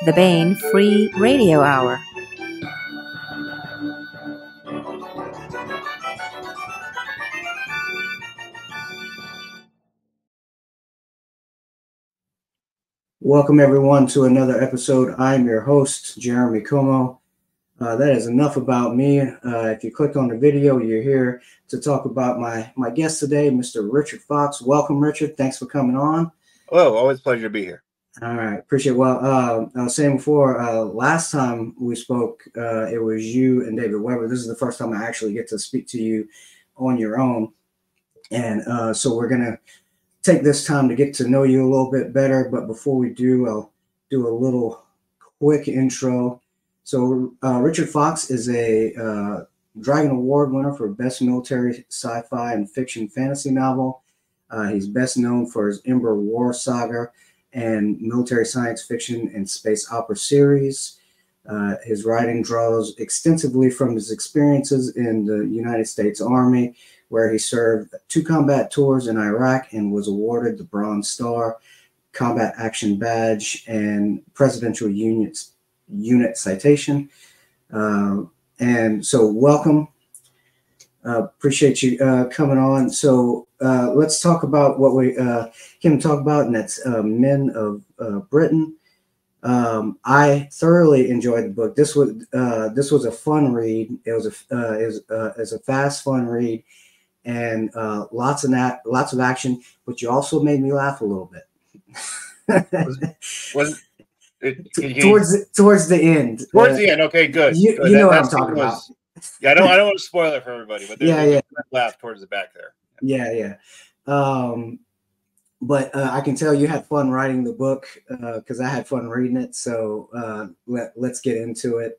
the Baen Free Radio Hour. Welcome, everyone, to another episode. I'm your host, Jeremy Como. That is enough about me. If you clicked on the video, you're here to talk about my guest today, Mr. Richard Fox. Welcome, Richard. Thanks for coming on. Hello, always a pleasure to be here. All right, appreciate it. Well, I was saying before, last time we spoke, it was you and David Weber. This is the first time I actually get to speak to you on your own. And so we're going to take this time to get to know you a little bit better. But before we do, I'll do a little quick intro. So Richard Fox is a Dragon Award winner for Best Military Sci-Fi and Fiction Fantasy Novel. He's best known for his Ember War Saga and military science fiction and space opera series. His writing draws extensively from his experiences in the United States Army, where he served 2 combat tours in Iraq and was awarded the Bronze Star, Combat Action Badge, and Presidential Unit Citation. And so welcome. Appreciate you coming on. So let's talk about what we came to talk about, and that's Men of Bretton. I thoroughly enjoyed the book. This was a fun read. It was a fast, fun read, and lots of action. But you also made me laugh a little bit. Towards the end. Towards the end. Okay, good. You know what I'm talking about. Yeah, I don't want to spoil it for everybody, but there's a laugh towards the back there. Yeah. But I can tell you had fun writing the book because I had fun reading it. So let's get into it.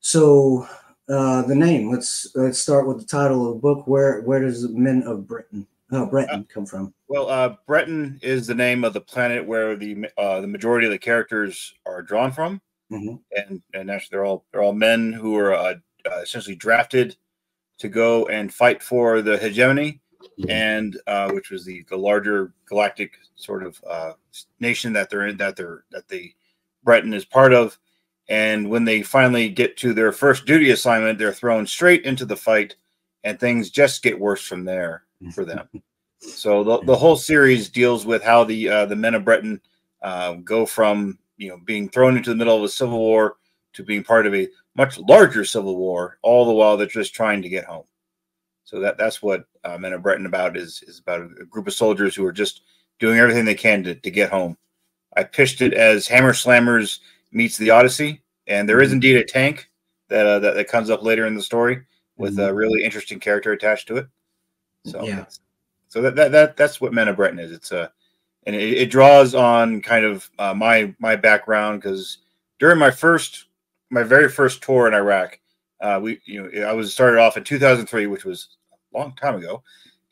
So the name. Let's start with the title of the book. Where does Men of Bretton come from? Well, Bretton is the name of the planet where the majority of the characters are drawn from. Mm-hmm. And actually, they're all men who are essentially drafted to go and fight for the hegemony, and which was the larger galactic sort of nation that they're in, that the Bretton is part of. And when they finally get to their first duty assignment, they're thrown straight into the fight, and things just get worse from there for them. So the whole series deals with how the Men of Bretton go from being thrown into the middle of a civil war to being part of a much larger civil war, all the while they're just trying to get home. So that's what Men of Bretton is about a group of soldiers who are just doing everything they can to get home. I pitched it as Hammer Slammers meets the Odyssey, and there is indeed a tank that comes up later in the story with a really interesting character attached to it. So yeah. So that's what Men of Bretton is. It's and it draws on kind of my background, because during my very first tour in Iraq, I was started off in 2003, which was a long time ago.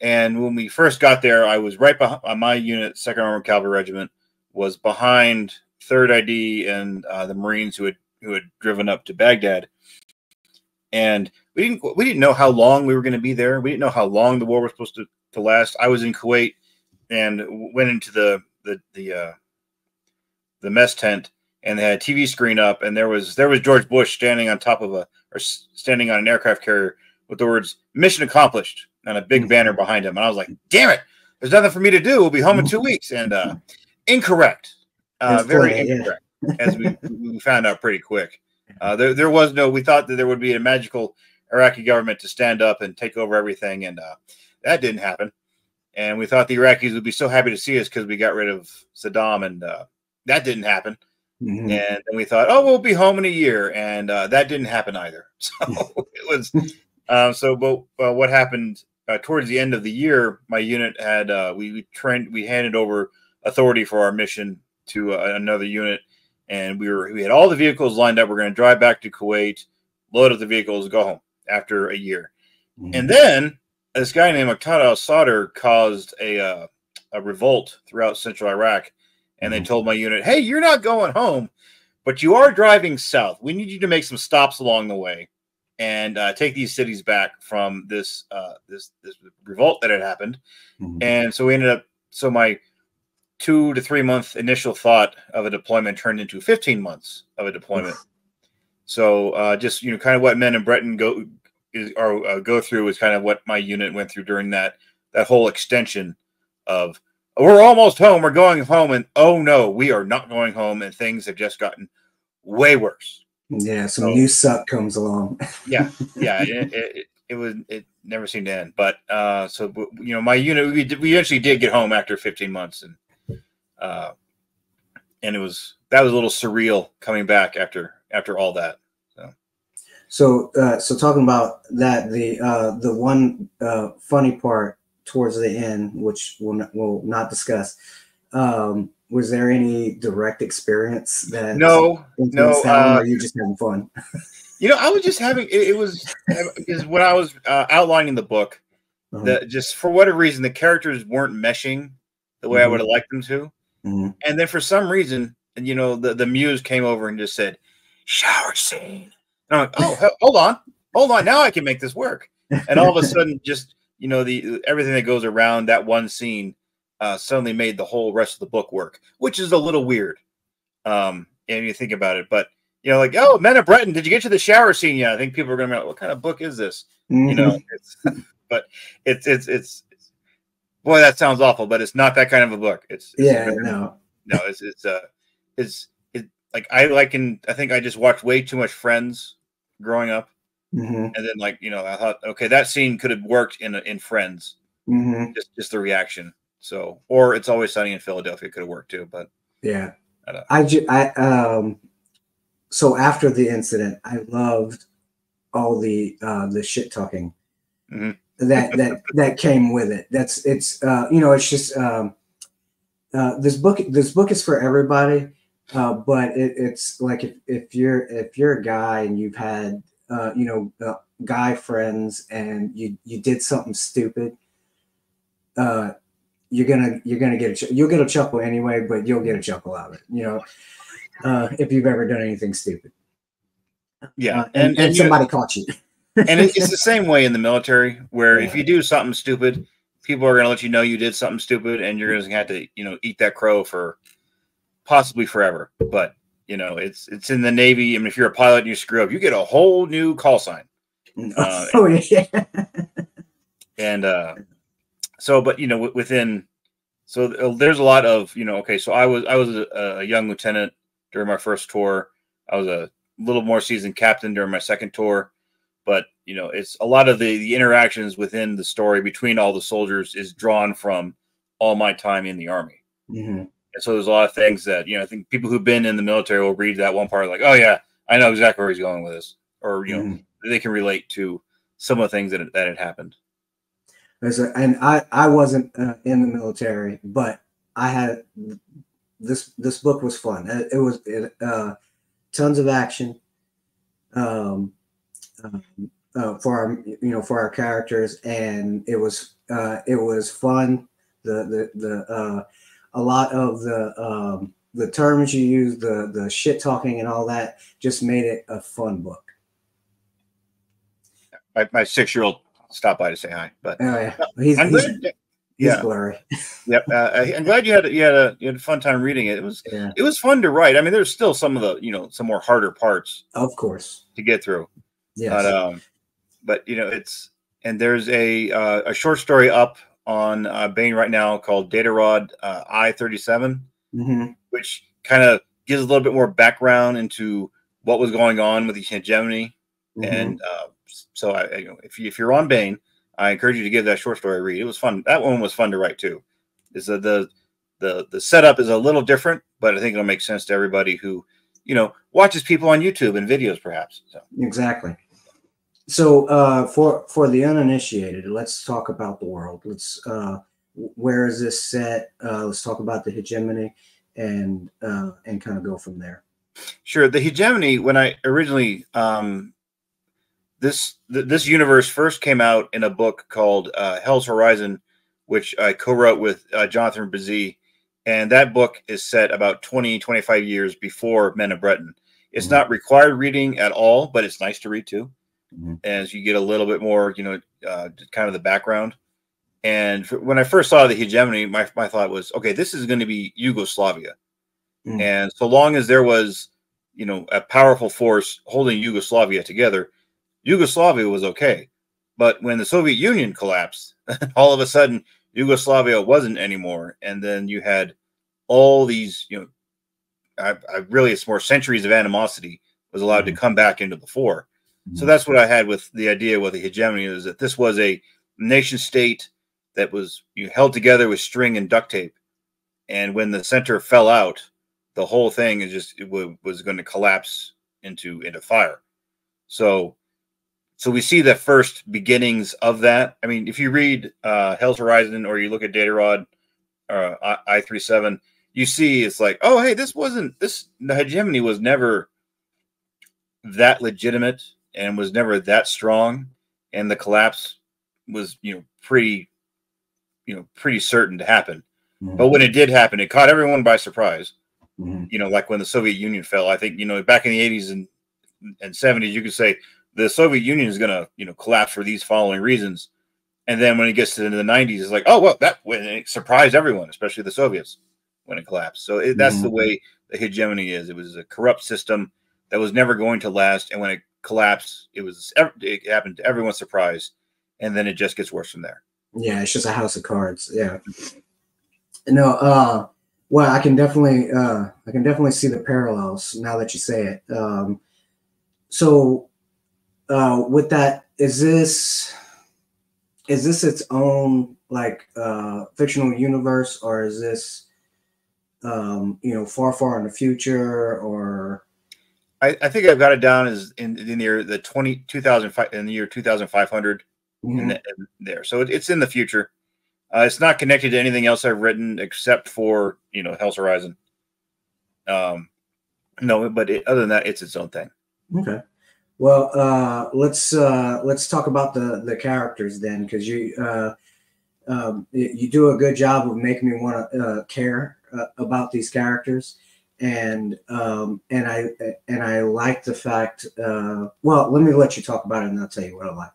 And when we first got there, I was right behind my unit, 2nd Armored Cavalry Regiment, was behind 3rd ID and the Marines who had driven up to Baghdad. And we didn't know how long we were going to be there. We didn't know how long the war was supposed to last. I was in Kuwait and went into the mess tent, and they had a TV screen up, and there was George Bush standing on an aircraft carrier with the words "Mission Accomplished" and a big banner behind him. And I was like, "Damn it! There's nothing for me to do. We'll be home in 2 weeks." And incorrect, very incorrect, as we found out pretty quick. There was no. We thought that there would be a magical Iraqi government to stand up and take over everything, and that didn't happen. And we thought the Iraqis would be so happy to see us because we got rid of Saddam, and that didn't happen. Mm-hmm. And then we thought, we'll be home in a year, and that didn't happen either. So it was. But what happened towards the end of the year? My unit had we handed over authority for our mission to another unit, and we had all the vehicles lined up. We're going to drive back to Kuwait, load up the vehicles, go home after a year, and then this guy named Muqtada al-Sadr caused a revolt throughout central Iraq, and they told my unit, "Hey, you're not going home, but you are driving south. We need you to make some stops along the way and take these cities back from this revolt that had happened." And so we ended up. So my 2 to 3 month initial thought of a deployment turned into 15 months of a deployment. Oof. So just, you know, kind of what men in Bretton go through is kind of what my unit went through during that whole extension of, we're almost home, we're going home, and oh no, we are not going home, and things have just gotten way worse. Yeah, some new suck comes along. yeah, it never seemed to end. But so, you know, my unit, we eventually did get home after 15 months, and that was a little surreal coming back after all that. So talking about that, the one funny part towards the end, which we'll not discuss, was there any direct experience that no, or you just having fun? You know, I was just having it was because when I was outlining the book, that just for whatever reason the characters weren't meshing the way I would have liked them to, and then for some reason, you know, the muse came over and just said, "Shower scene." And I'm like, oh, hold on, now I can make this work. And all of a sudden, just, you know, everything that goes around that one scene suddenly made the whole rest of the book work, which is a little weird. And you think about it, but you know, like, oh, Men of Bretton, did you get to the shower scene yet? I think people are going to be like, what kind of book is this? You know, but it's boy, that sounds awful, but it's not that kind of a book. It's like I think I just watched way too much Friends growing up, and then, like, you know, I thought, okay, that scene could have worked in Friends, just the reaction. So, or It's Always Sunny in Philadelphia could have worked too, but yeah, so after the incident, I loved all the shit talking that came with it. It's you know, it's just this book is for everybody. But it's like if you're a guy and you've had you know, guy friends, and you did something stupid, you're gonna you'll get a chuckle anyway, but you'll get a chuckle out of it, you know, if you've ever done anything stupid. Yeah, and somebody caught you. And it's the same way in the military, where if you do something stupid, people are gonna let you know you did something stupid, and you're gonna have to, you know, eat that crow for possibly forever. But, you know, it's in the Navy. I mean, if you're a pilot and you screw up, you get a whole new call sign. Yeah. And so, but, you know, there's a lot of, you know, okay, so I was a young lieutenant during my first tour. I was a little more seasoned captain during my second tour. But, you know, it's a lot of the interactions within the story between all the soldiers is drawn from all my time in the Army. And so there's a lot of things that, you know, I think people who've been in the military will read that one part like, oh yeah, I know exactly where he's going with this, or, you know, they can relate to some of the things that had happened. And I wasn't in the military, but I had this book was fun. It was tons of action for our characters, and it was fun. A lot of the terms you use, the shit talking and all that, just made it a fun book. My 6-year-old stopped by to say hi, but he's blurry. Yep. I'm glad you had a fun time reading it. It was fun to write. I mean, there's still some of the, you know, some more harder parts, of course, to get through. Yes. But you know, there's a short story up on Baen right now called Data Rod I-37, which kind of gives a little bit more background into what was going on with the hegemony. And so if you're on Baen, I encourage you to give that short story a read. It was fun. That one was fun to write too. The setup is a little different, but I think it'll make sense to everybody who, you know, watches people on YouTube and videos, perhaps. So. Exactly. So for the uninitiated, let's talk about the world. Where is this set? Let's talk about the hegemony and kind of go from there. Sure. The hegemony, when I originally this universe first came out in a book called Hell's Horizon, which I co-wrote with Jonathan Brzee, and that book is set about 20-25 years before Men of Bretton. It's not required reading at all, but it's nice to read too, as you get a little bit more, you know, kind of the background. And when I first saw the hegemony, my thought was, okay, this is going to be Yugoslavia. And so long as there was, you know, a powerful force holding Yugoslavia together, Yugoslavia was okay. But when the Soviet Union collapsed, all of a sudden Yugoslavia wasn't anymore. And then you had all these, you know, really, it's more centuries of animosity was allowed to come back into the fore. So that's what I had with the idea with the hegemony, is that this was a nation state that was held together with string and duct tape. And when the center fell out, the whole thing is just was going to collapse into fire. So we see the first beginnings of that. I mean, if you read Hell's Horizon or you look at Datarod or I-37, you see it's like, oh, hey, the hegemony was never that legitimate and was never that strong, and the collapse was pretty certain to happen. But when it did happen, it caught everyone by surprise. Like when the Soviet Union fell. I think back in the 80s and 70s, you could say the Soviet Union is going to collapse for these following reasons. And then when it gets to the 90s, it's like, oh, well, when it surprised everyone, especially the Soviets, when it collapsed. So that's the way the hegemony is. It was a corrupt system that was never going to last. And when it collapsed, it happened to everyone's surprise. And then it just gets worse from there. Yeah, it's just a house of cards. Yeah. No, well, I can definitely see the parallels now that you say it. So with that, is this its own like fictional universe, or is this far in the future? Or I think I've got it down as in the year 2005, in the year 2500 in there. So it's in the future. It's not connected to anything else I've written except for Hell's Horizon. No, but other than that, it's its own thing. Okay. Well, let's talk about the characters then, because you do a good job of making me want to care about these characters, and I like the fact. Well, let me let you talk about it, and I'll tell you what I like.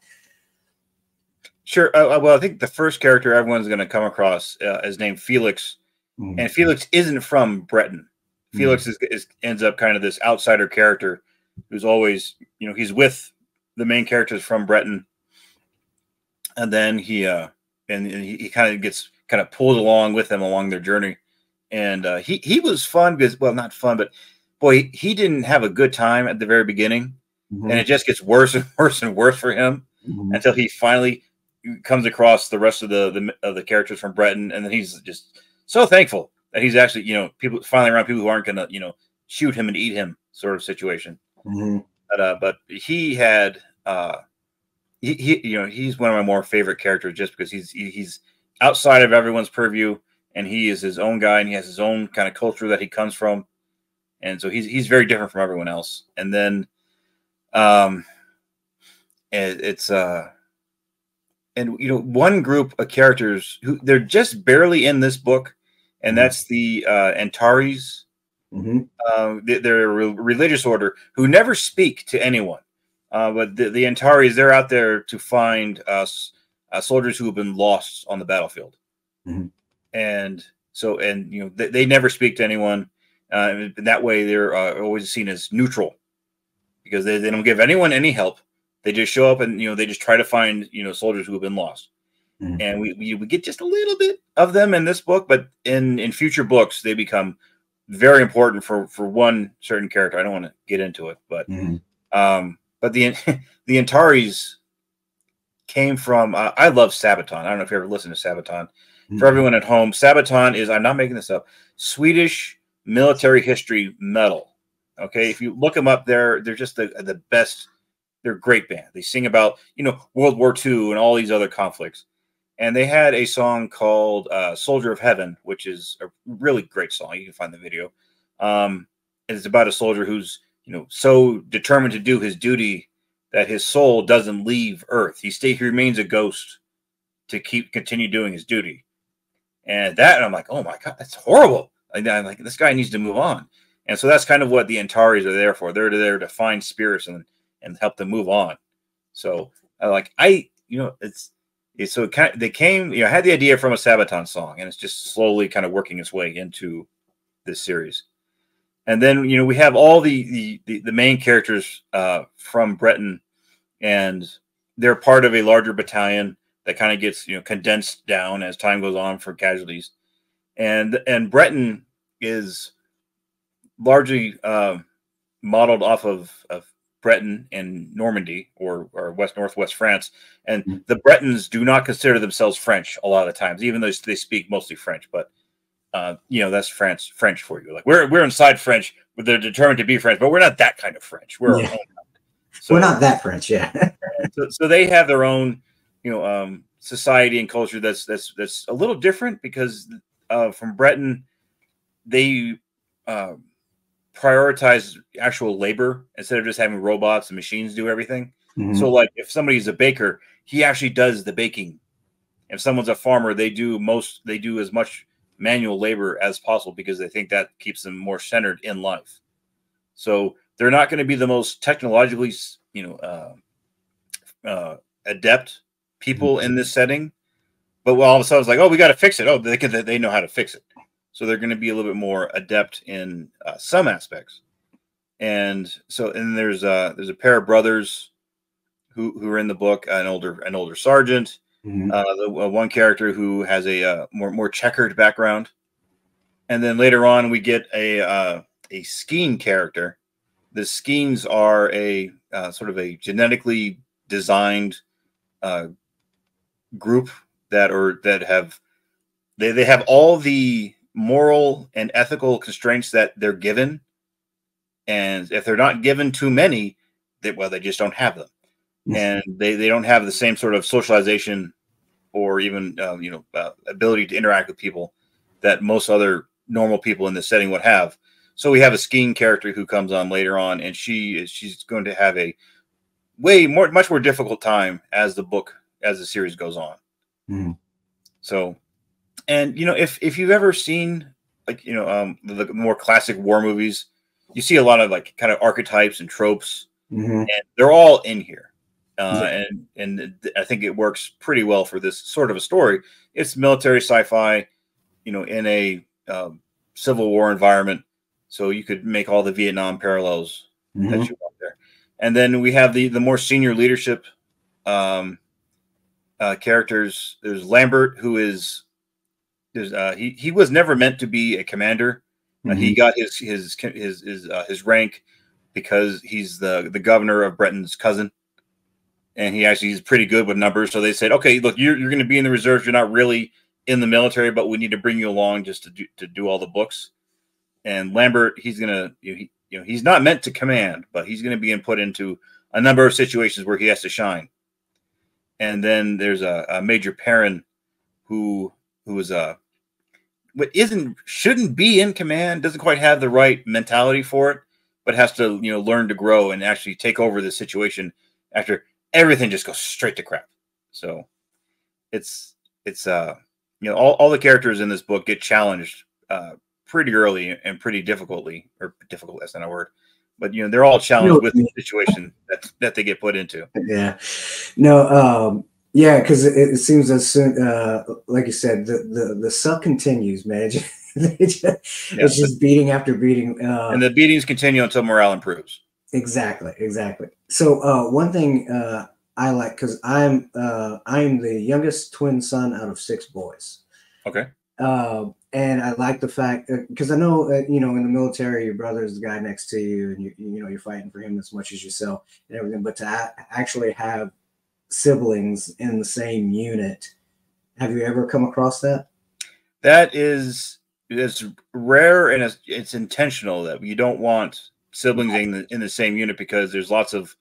Sure. Well, I think the first character everyone's going to come across is named Felix, and Felix isn't from Bretton. Felix ends up kind of this outsider character who's always, he's with the main characters from Bretton, and then he kind of gets pulled along with them along their journey, and he was fun because, well, not fun, but boy, he didn't have a good time at the very beginning, and it just gets worse and worse and worse for him until he finally comes across the rest of the characters from Bretton, and then he's just so thankful that he's actually people finally around people who aren't gonna shoot him and eat him sort of situation. But he had he's one of my more favorite characters just because he's outside of everyone's purview, and he is his own guy, and he has his own kind of culture that he comes from, and so he's very different from everyone else. And then it's and one group of characters who they're just barely in this book, and that's the Antares. They're a religious order who never speak to anyone, but the Antares, they're out there to find soldiers who have been lost on the battlefield, and so they never speak to anyone. In that way, they're always seen as neutral because they don't give anyone any help. They just show up and they just try to find soldiers who have been lost, and we get just a little bit of them in this book, but in future books they become very important for one certain character. I don't want to get into it, but the Antares came from I love Sabaton. I don't know if you ever listened to Sabaton. For everyone at home, Sabaton is, I'm not making this up, Swedish military history metal. Okay, if you look them up, they're just the best. They're a great band. They sing about World War II and all these other conflicts. And they had a song called Soldier of Heaven, which is a really great song. You can find the video. It's about a soldier who's, so determined to do his duty that his soul doesn't leave Earth. He remains a ghost to continue doing his duty. And I'm like, oh my God, that's horrible. I'm like, this guy needs to move on. And so that's kind of what the Antares are there for. They're there to find spirits and help them move on. So it's So they came, had the idea from a Sabaton song, and it's just slowly kind of working its way into this series. And then we have all the main characters from Bretton, and they're part of a larger battalion that kind of gets condensed down as time goes on for casualties. And Bretton is largely modeled off of Bretton in Normandy or northwest France, and the Bretons do not consider themselves French a lot of the times, even though they speak mostly French. But that's French for you. Like we're inside French, but they're determined to be French, but we're not that kind of French. We're our own kind. So, we're not that French, yeah. so they have their own, society and culture that's a little different because from Bretton, they prioritize actual labor instead of just having robots and machines do everything. So like if somebody's a baker, he actually does the baking. If someone's a farmer, they do as much manual labor as possible because they think that keeps them more centered in life. So they're not going to be the most technologically, adept people in this setting, but all of a sudden it's like, oh, we got to fix it. Oh, they know how to fix it. So they're going to be a little bit more adept in some aspects. And there's a pair of brothers who are in the book, an older sergeant, the one character who has a more checkered background, and then later on we get a Skeen character. The Skeens are a sort of a genetically designed group that have all the moral and ethical constraints that they're given, and if they're not given too many, they just don't have them, and they don't have the same sort of socialization or even ability to interact with people that most other normal people in this setting would have. So we have a Skeen character who comes on later on, and she's going to have a much more difficult time as the series goes on. So, and if you've ever seen the more classic war movies, you see a lot of like kind of archetypes and tropes, and they're all in here. And I think it works pretty well for this sort of a story. It's military sci-fi, in a Civil War environment, so you could make all the Vietnam parallels that you want there. And then we have the more senior leadership characters. There's Lambert, who is he was never meant to be a commander. He got his rank because he's the governor of Bretton's cousin. And he's pretty good with numbers. So they said, okay, look, you're going to be in the reserves. You're not really in the military, but we need to bring you along just to do all the books. And Lambert, he's going to, he's not meant to command, but he's going to be put into a number of situations where he has to shine. And then there's a Major Perrin who shouldn't be in command, doesn't quite have the right mentality for it, but has to, learn to grow and actually take over the situation after everything just goes straight to crap. So it's all the characters in this book get challenged pretty early and pretty difficultly, or difficult, that's not a word, but they're all challenged with the situation that they get put into. Yeah, no, yeah, because it seems as soon, like you said, the suck continues, man. It's just beating after beating, and the beatings continue until morale improves. Exactly. So one thing I like, because I'm the youngest twin son out of 6 boys. Okay. And I like the fact, because I know in the military, your brother is the guy next to you, and you're fighting for him as much as yourself and everything. But to actually have siblings in the same unit, have you ever come across that? It's rare, and it's intentional that you don't want siblings in the same unit, because there's lots of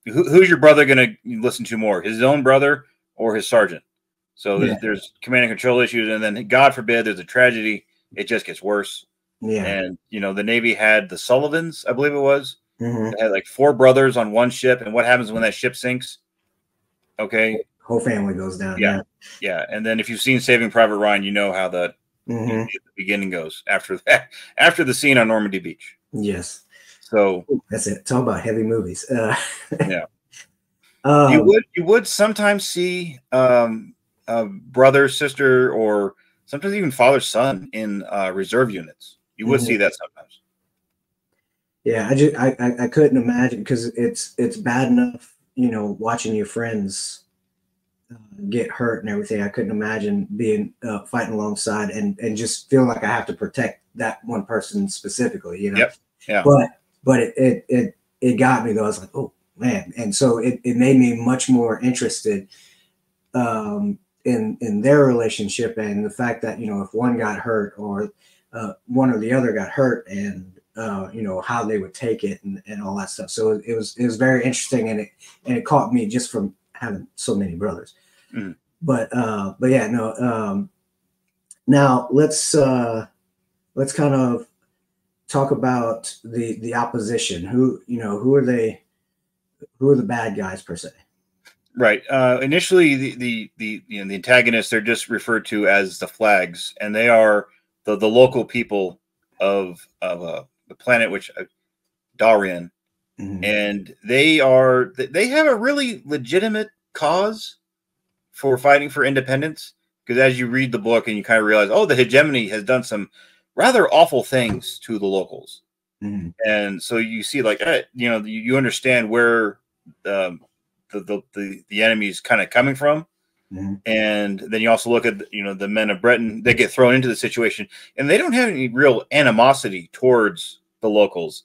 who's your brother going to listen to more, his own brother or his sergeant? So there's command and control issues, and then God forbid there's a tragedy, it just gets worse. Yeah. And the Navy had the Sullivans, I believe it was. They had like 4 brothers on one ship, and what happens when that ship sinks? Okay, whole family goes down. Yeah. And then if you've seen Saving Private Ryan, you know how the beginning goes after the scene on Normandy Beach. Yes. So that's it. Talk about heavy movies. Yeah. You would sometimes see brother, sister, or sometimes even father, son in reserve units. You would see that sometimes. Yeah, I couldn't imagine, because it's bad enough, watching your friends get hurt and everything. I couldn't imagine being fighting alongside and just feeling like I have to protect that one person specifically. Yep. Yeah. But it got me though. I was like, oh man, and so it made me much more interested in their relationship, and the fact that if one got hurt, or one or the other got hurt, and how they would take it, and all that stuff. So it was very interesting, and it caught me just from having so many brothers. Mm. But yeah, no. Now let's kind of talk about the opposition. Who are they? Who are the bad guys per se? Right. Initially, the antagonists, they're just referred to as the flags, and they are the local people of the planet, which Darien, and they have a really legitimate cause for fighting for independence. Because as you read the book and you kind of realize, oh, the hegemony has done some rather awful things to the locals, and so you see, like, you understand where the enemy is kind of coming from. And then you also look at the men of Bretton. They get thrown into the situation, and they don't have any real animosity towards the locals,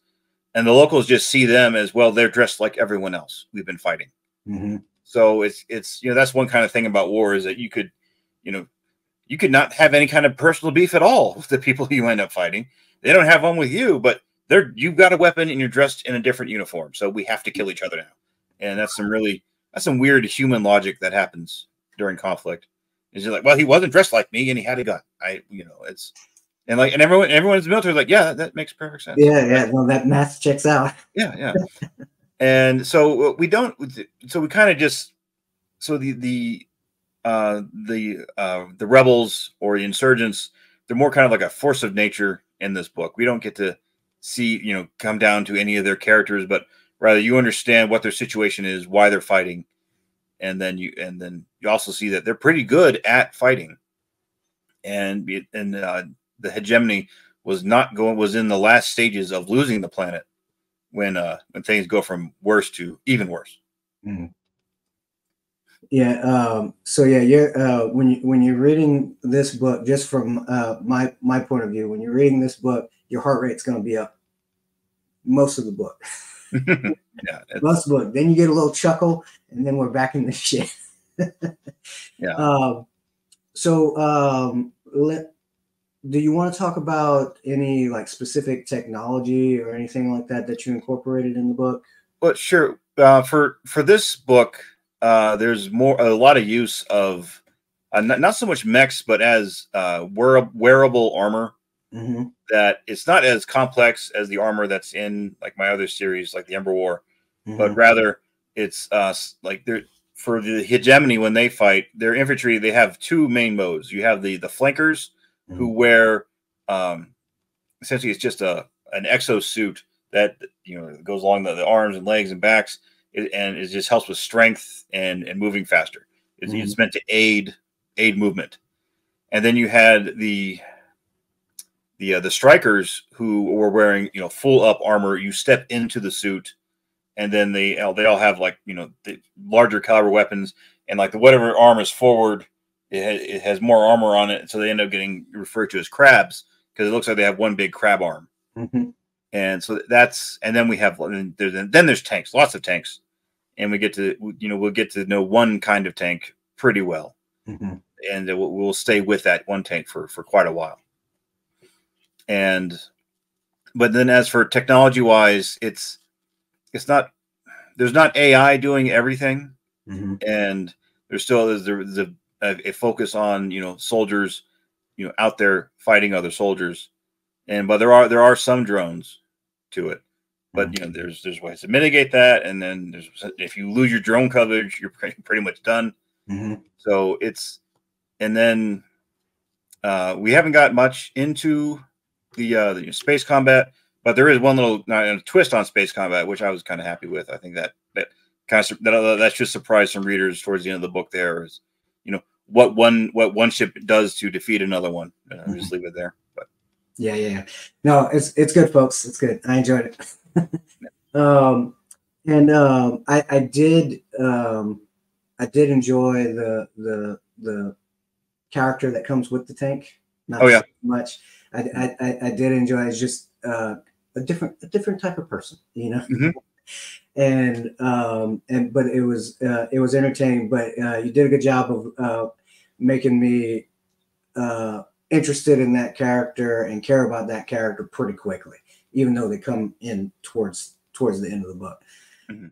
and the locals just see them as, well, they're dressed like everyone else we've been fighting. So it's that's one kind of thing about war, is that you could not have any kind of personal beef at all with the people you end up fighting. They don't have one with you, but you've got a weapon and you're dressed in a different uniform, so we have to kill each other now. And that's some weird human logic that happens during conflict. It's just like, well, he wasn't dressed like me and he had a gun. And everyone in the military is like, yeah, that makes perfect sense. Yeah. Well, that math checks out. Yeah. And so we kind of just, so the rebels or the insurgents, they're more kind of like a force of nature in this book. We don't get to see, come down to any of their characters, but rather you understand what their situation is, why they're fighting. And then you also see that they're pretty good at fighting. And the hegemony was in the last stages of losing the planet when things go from worse to even worse. Yeah. So yeah, you're when you're reading this book, just from my point of view, when you're reading this book, your heart rate's going to be up most of the book. Yeah, most of the book. Then you get a little chuckle, and then we're back in the shit. Yeah. Do you want to talk about any like specific technology or anything like that you incorporated in the book? Well, sure. For this book, there's a lot of use of not so much mechs, but as wearable armor. That it's not as complex as the armor that's in like my other series, like the Ember War, but rather it's for the hegemony, when they fight their infantry, they have two main modes. You have the flankers who wear essentially it's just an exosuit that goes along the arms and legs and backs, and it just helps with strength and moving faster. It's meant to aid movement. And then you had the strikers who were wearing full up armor. You step into the suit, and then they all have like the larger caliber weapons, and like whatever arm is forward, it has more armor on it, so they end up getting referred to as crabs because it looks like they have one big crab arm. And so then we have there's tanks, lots of tanks, and we get to we'll get to know one kind of tank pretty well, and we'll stay with that one tank for quite a while. But then as for technology wise, there's not AI doing everything, and there's a focus on soldiers out there fighting other soldiers, but there are some drones to it, but there's ways to mitigate that, and then if you lose your drone coverage, you're pretty much done. So we haven't got much into the space combat, but there is one little twist on space combat, which I was kind of happy with. I think that that should surprise some readers towards the end of the book. There is, what one ship does to defeat another one. I'll just leave it there. But yeah. No, it's good, folks. It's good. I enjoyed it. I did enjoy the character that comes with the tank. Not so much. I did enjoy it. It's just a different type of person, Mm-hmm. But it was entertaining. But you did a good job of making me interested in that character and care about that character pretty quickly, even though they come in towards the end of the book. Mm-hmm.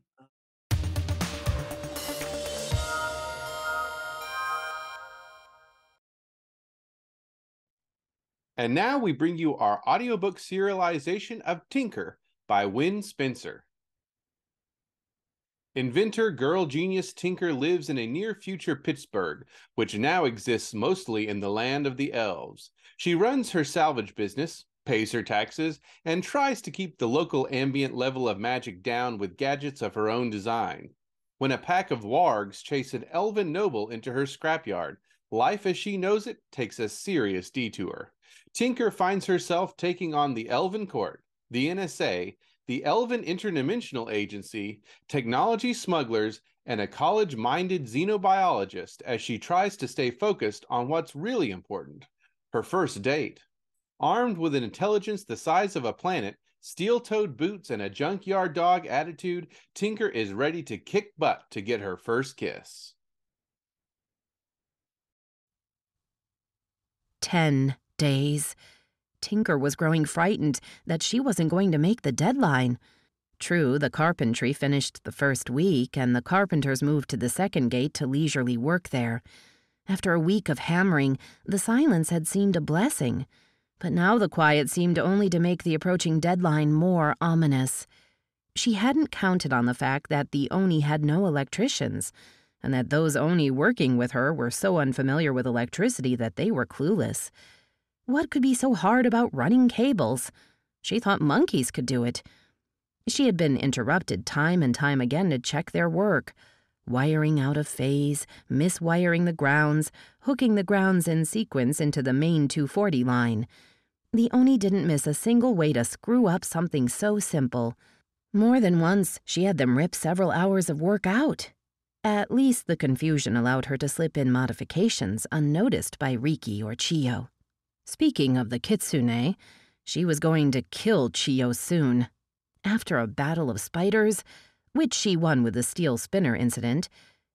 And now we bring you our audiobook serialization of Tinker by Wen Spencer. Inventor girl genius Tinker lives in a near-future Pittsburgh, which now exists mostly in the land of the elves. She runs her salvage business, pays her taxes, and tries to keep the local ambient level of magic down with gadgets of her own design. When a pack of wargs chase an elven noble into her scrapyard, life as she knows it takes a serious detour. Tinker finds herself taking on the Elven Court, the NSA, the Elven Interdimensional Agency, technology smugglers, and a college-minded xenobiologist as she tries to stay focused on what's really important, her first date. Armed with an intelligence the size of a planet, steel-toed boots, and a junkyard dog attitude, Tinker is ready to kick butt to get her first kiss. 10 days. Tinker was growing frightened that she wasn't going to make the deadline. True, the carpentry finished the first week, and the carpenters moved to the second gate to leisurely work there. After a week of hammering, the silence had seemed a blessing. But now the quiet seemed only to make the approaching deadline more ominous. She hadn't counted on the fact that the Oni had no electricians, and that those Oni working with her were so unfamiliar with electricity that they were clueless. What could be so hard about running cables? She thought monkeys could do it. She had been interrupted time and time again to check their work. Wiring out of phase, miswiring the grounds, hooking the grounds in sequence into the main 240 line. The Oni didn't miss a single way to screw up something so simple. More than once, she had them rip several hours of work out. At least the confusion allowed her to slip in modifications unnoticed by Riki or Chiyo. Speaking of the Kitsune, she was going to kill Chiyo soon. After a battle of spiders, which she won with the steel spinner incident,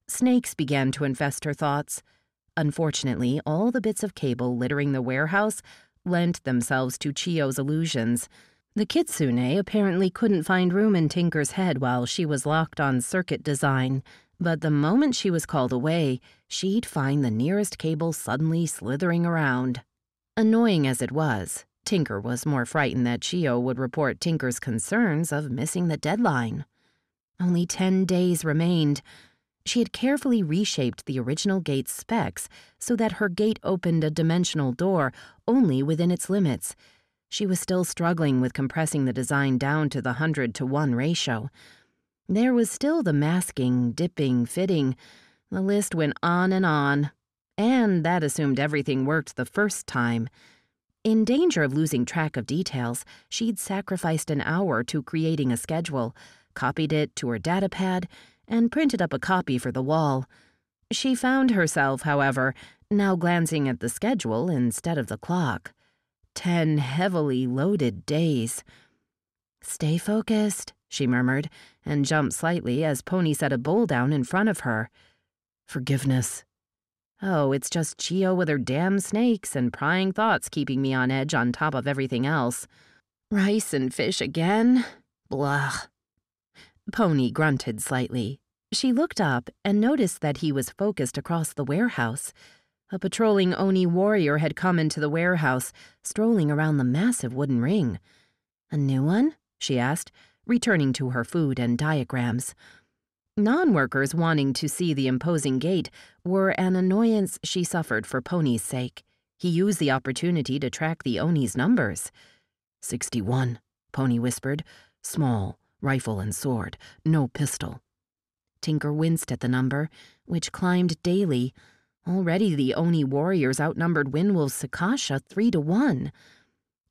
snakes began to infest her thoughts. Unfortunately, all the bits of cable littering the warehouse lent themselves to Chiyo's illusions. The Kitsune apparently couldn't find room in Tinker's head while she was locked on circuit design, but the moment she was called away, she'd find the nearest cable suddenly slithering around. Annoying as it was, Tinker was more frightened that Chiyo would report Tinker's concerns of missing the deadline. Only 10 days remained. She had carefully reshaped the original gate's specs so that her gate opened a dimensional door only within its limits. She was still struggling with compressing the design down to the 100-to-1 ratio. There was still the masking, dipping, fitting. The list went on, and that assumed everything worked the first time. In danger of losing track of details, she'd sacrificed an hour to creating a schedule, copied it to her datapad, and printed up a copy for the wall. She found herself, however, now glancing at the schedule instead of the clock. 10 heavily loaded days. "Stay focused," she murmured, and jumped slightly as Pony set a bowl down in front of her. "Forgiveness." "Oh, it's just Chiyo with her damn snakes and prying thoughts keeping me on edge on top of everything else. Rice and fish again? Blah." Pony grunted slightly. She looked up and noticed that he was focused across the warehouse. A patrolling Oni warrior had come into the warehouse, strolling around the massive wooden ring. "A new one?" she asked, returning to her food and diagrams. Non-workers wanting to see the imposing gate were an annoyance she suffered for Pony's sake. He used the opportunity to track the Oni's numbers. 61, Pony whispered. "Small, rifle and sword, no pistol." Tinker winced at the number, which climbed daily. Already the Oni warriors outnumbered Windwolf's Sakasha 3-1.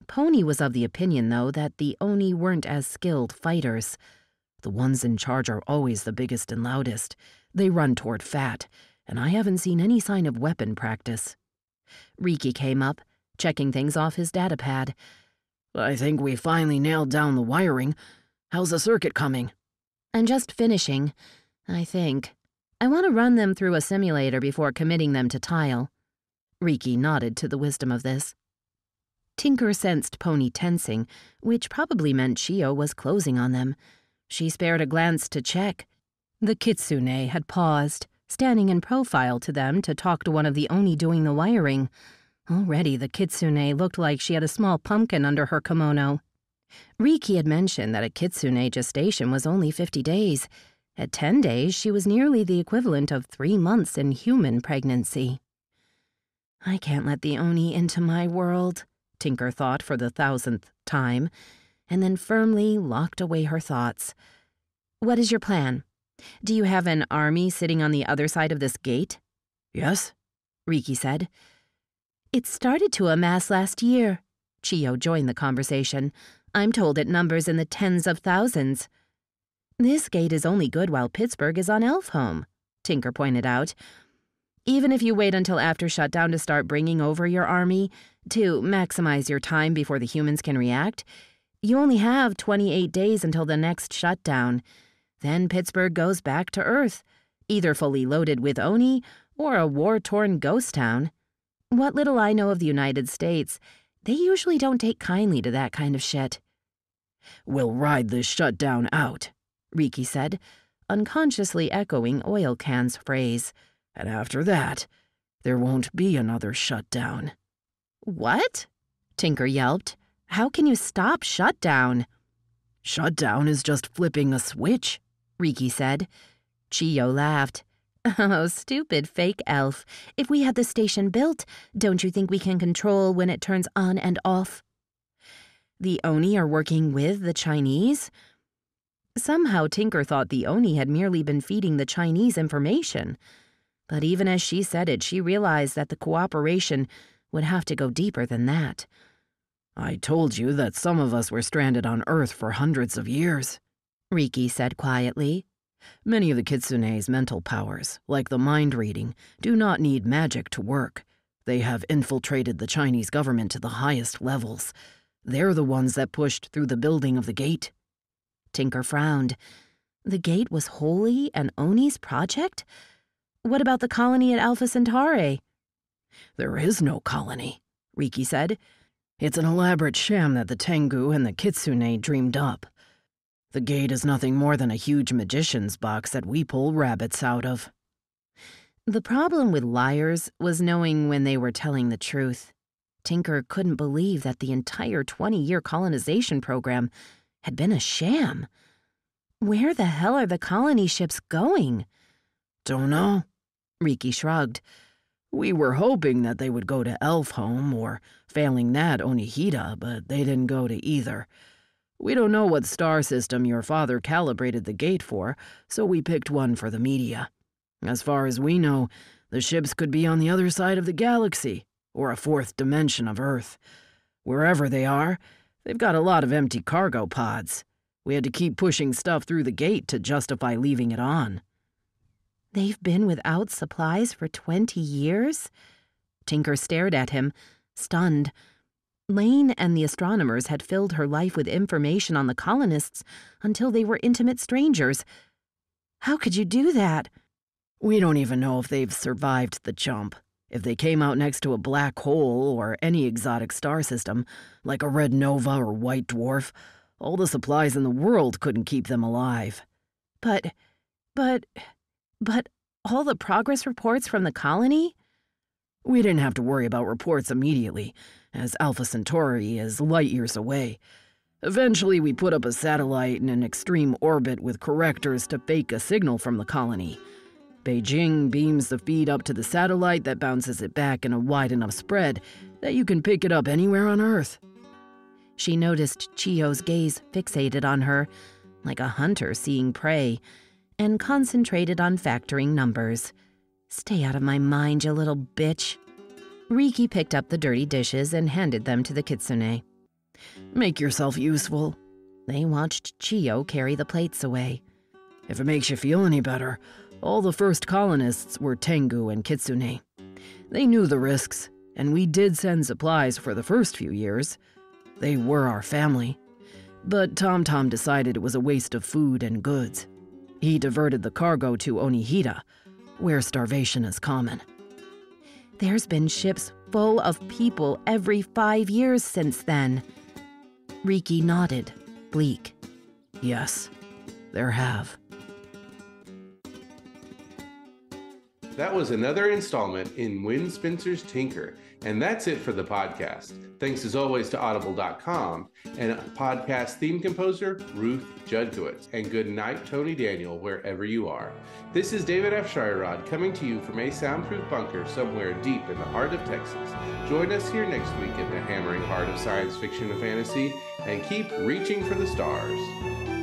Pony was of the opinion, though, that the Oni weren't as skilled fighters. The ones in charge are always the biggest and loudest. They run toward fat, and I haven't seen any sign of weapon practice. Riki came up, checking things off his datapad. I think we finally nailed down the wiring. How's the circuit coming? I'm just finishing, I think. I want to run them through a simulator before committing them to tile. Riki nodded to the wisdom of this. Tinker sensed Pony tensing, which probably meant Chiyo was closing on them. She spared a glance to check. The Kitsune had paused, standing in profile to them to talk to one of the Oni doing the wiring. Already the Kitsune looked like she had a small pumpkin under her kimono. Riki had mentioned that a Kitsune gestation was only 50 days. At 10 days, she was nearly the equivalent of 3 months in human pregnancy. I can't let the Oni into my world, Tinker thought for the 1000th time, and then firmly locked away her thoughts. What is your plan? Do you have an army sitting on the other side of this gate? Yes, Riki said. It started to amass last year. Chiyo joined the conversation. I'm told it numbers in the tens of thousands. This gate is only good while Pittsburgh is on Elfhome, Tinker pointed out. Even if you wait until after shutdown to start bringing over your army, to maximize your time before the humans can react, you only have 28 days until the next shutdown. Then Pittsburgh goes back to Earth, either fully loaded with Oni or a war-torn ghost town. What little I know of the United States, they usually don't take kindly to that kind of shit. We'll ride this shutdown out, Riki said, unconsciously echoing Oil Can's phrase. And after that, there won't be another shutdown. What? Tinker yelped. How can you stop shutdown? Shutdown is just flipping a switch, Riki said. Chiyo laughed. Oh, stupid fake elf. If we had the station built, don't you think we can control when it turns on and off? The Oni are working with the Chinese? Somehow Tinker thought the Oni had merely been feeding the Chinese information. But even as she said it, she realized that the cooperation would have to go deeper than that. I told you that some of us were stranded on Earth for hundreds of years, Riki said quietly. Many of the Kitsune's mental powers, like the mind reading, do not need magic to work. They have infiltrated the Chinese government to the highest levels. They're the ones that pushed through the building of the gate. Tinker frowned. The gate was wholly an Oni's project? What about the colony at Alpha Centauri? There is no colony, Riki said. It's an elaborate sham that the Tengu and the Kitsune dreamed up. The gate is nothing more than a huge magician's box that we pull rabbits out of. The problem with liars was knowing when they were telling the truth. Tinker couldn't believe that the entire 20-year colonization program had been a sham. Where the hell are the colony ships going? Don't know, Riki shrugged. We were hoping that they would go to Elfhome, or failing that, Onihida, but they didn't go to either. We don't know what star system your father calibrated the gate for, so we picked one for the media. As far as we know, the ships could be on the other side of the galaxy, or a fourth dimension of Earth. Wherever they are, they've got a lot of empty cargo pods. We had to keep pushing stuff through the gate to justify leaving it on. They've been without supplies for 20 years? Tinker stared at him, stunned. Lane and the astronomers had filled her life with information on the colonists until they were intimate strangers. How could you do that? We don't even know if they've survived the jump. If they came out next to a black hole or any exotic star system, like a red nova or white dwarf, all the supplies in the world couldn't keep them alive. But all the progress reports from the colony? We didn't have to worry about reports immediately, as Alpha Centauri is light years away. Eventually, we put up a satellite in an extreme orbit with correctors to fake a signal from the colony. Beijing beams the feed up to the satellite that bounces it back in a wide enough spread that you can pick it up anywhere on Earth. She noticed Chiyo's gaze fixated on her, like a hunter seeing prey, and concentrated on factoring numbers. Stay out of my mind, you little bitch. Riki picked up the dirty dishes and handed them to the kitsune. Make yourself useful. They watched Chiyo carry the plates away. If it makes you feel any better, all the first colonists were Tengu and Kitsune. They knew the risks, and we did send supplies for the first few years. They were our family. But Tom Tom decided it was a waste of food and goods. He diverted the cargo to Onihira, where starvation is common. There's been ships full of people every 5 years since then. Riki nodded, bleak. Yes, there have. That was another installment in Wen Spencer's Tinker, and that's it for the podcast. Thanks as always to Audible.com and podcast theme composer Ruth Judkowitz, and good night, Tony Daniel, wherever you are. This is David F. Shireod coming to you from a soundproof bunker somewhere deep in the heart of Texas. Join us here next week in the hammering heart of science fiction and fantasy, and keep reaching for the stars.